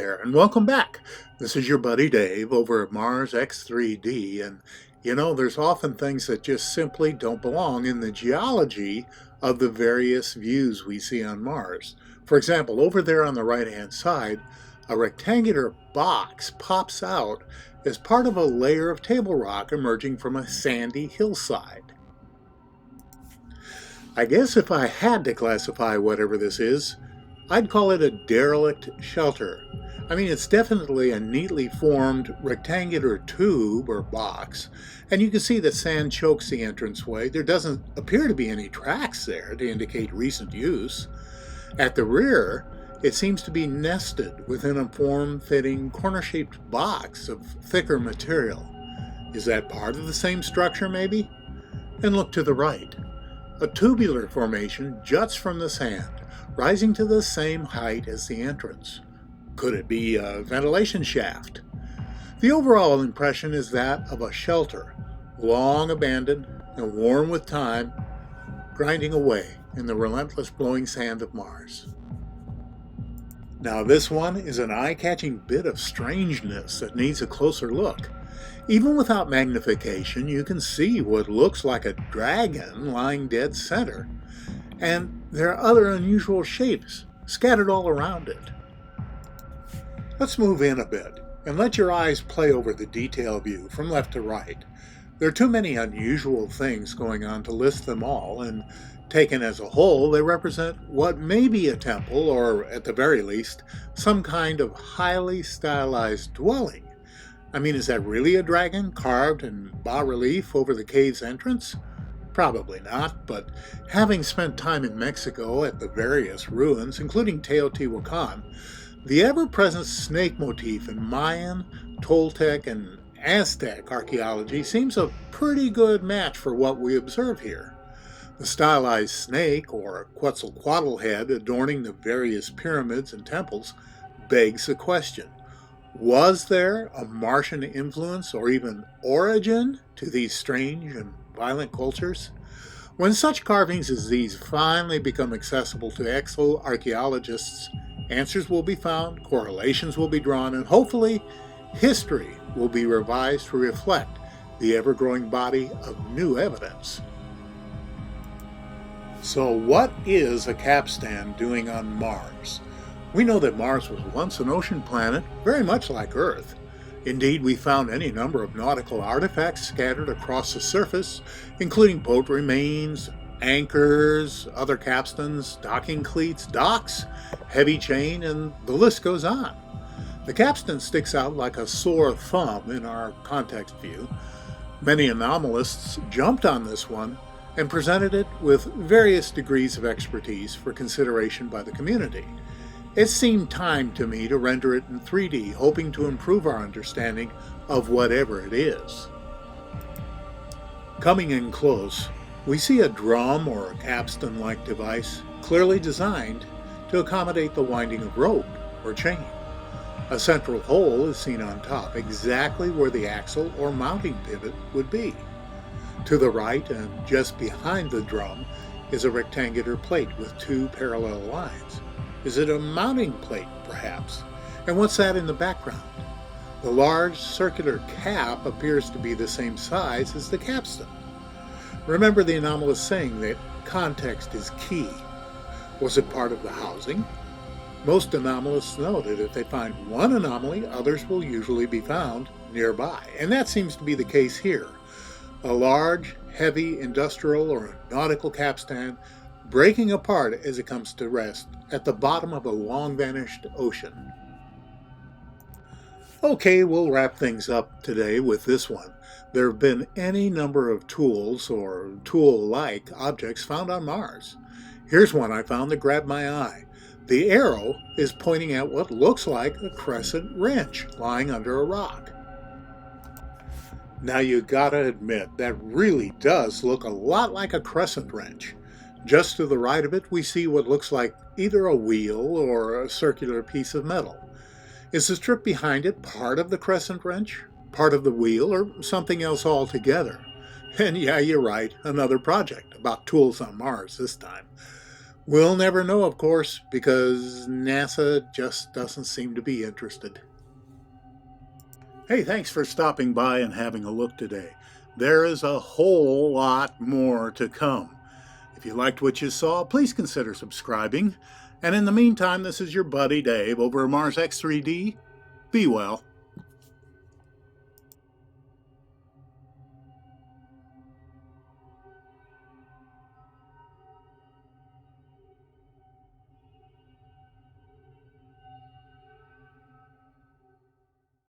there, and welcome back. This is your buddy Dave over at Mars X3D, and there's often things that just simply don't belong in the geology of the various views we see on Mars. For example, over there on the right-hand side, a rectangular box pops out as part of a layer of table rock emerging from a sandy hillside. I guess if I had to classify whatever this is, I'd call it a derelict shelter. I mean, it's definitely a neatly formed rectangular tube or box, and you can see that sand chokes the entranceway. There doesn't appear to be any tracks there to indicate recent use. At the rear, it seems to be nested within a form-fitting corner-shaped box of thicker material. Is that part of the same structure, maybe? And look to the right. A tubular formation juts from the sand, rising to the same height as the entrance. Could it be a ventilation shaft? The overall impression is that of a shelter, long abandoned and worn with time, grinding away in the relentless blowing sand of Mars. Now this one is an eye-catching bit of strangeness that needs a closer look. Even without magnification, you can see what looks like a dragon lying dead center. And there are other unusual shapes scattered all around it. Let's move in a bit and let your eyes play over the detail view from left to right. There are too many unusual things going on to list them all, and taken as a whole, they represent what may be a temple, or at the very least, some kind of highly stylized dwelling. I mean, is that really a dragon carved in bas-relief over the cave's entrance? Probably not, but having spent time in Mexico at the various ruins, including Teotihuacan, the ever-present snake motif in Mayan, Toltec, and Aztec archaeology seems a pretty good match for what we observe here. The stylized snake, or Quetzalcoatl head adorning the various pyramids and temples, begs the question: was there a Martian influence or even origin to these strange and violent cultures? When such carvings as these finally become accessible to exo-archaeologists, answers will be found, correlations will be drawn, and hopefully history will be revised to reflect the ever-growing body of new evidence. So what is a capstan doing on Mars? We know that Mars was once an ocean planet, very much like Earth. Indeed, we found any number of nautical artifacts scattered across the surface, including boat remains, anchors, other capstans, docking cleats, docks, heavy chain, and the list goes on. The capstan sticks out like a sore thumb in our context view. Many anomalists jumped on this one and presented it with various degrees of expertise for consideration by the community. It seemed time to me to render it in 3D, hoping to improve our understanding of whatever it is. Coming in close, we see a drum or a capstan-like device clearly designed to accommodate the winding of rope or chain. A central hole is seen on top, exactly where the axle or mounting pivot would be. To the right and just behind the drum is a rectangular plate with two parallel lines. Is it a mounting plate, perhaps? And what's that in the background? The large circular cap appears to be the same size as the capstan. Remember the anomalous saying that context is key. Was it part of the housing? Most anomalists know that if they find one anomaly, others will usually be found nearby. And that seems to be the case here. A large, heavy industrial or nautical capstan breaking apart as it comes to rest at the bottom of a long-vanished ocean. Okay, we'll wrap things up today with this one. There have been any number of tools or tool-like objects found on Mars. Here's one I found that grabbed my eye. The arrow is pointing at what looks like a crescent wrench lying under a rock. Now you gotta admit, that really does look a lot like a crescent wrench. Just to the right of it, we see what looks like either a wheel or a circular piece of metal. Is the strip behind it part of the crescent wrench, part of the wheel, or something else altogether? And yeah, you're right, another project about tools on Mars this time. We'll never know, of course, because NASA just doesn't seem to be interested. Hey, thanks for stopping by and having a look today. There is a whole lot more to come. If you liked what you saw, please consider subscribing. And in the meantime, this is your buddy Dave over at Mars X3D. Be well.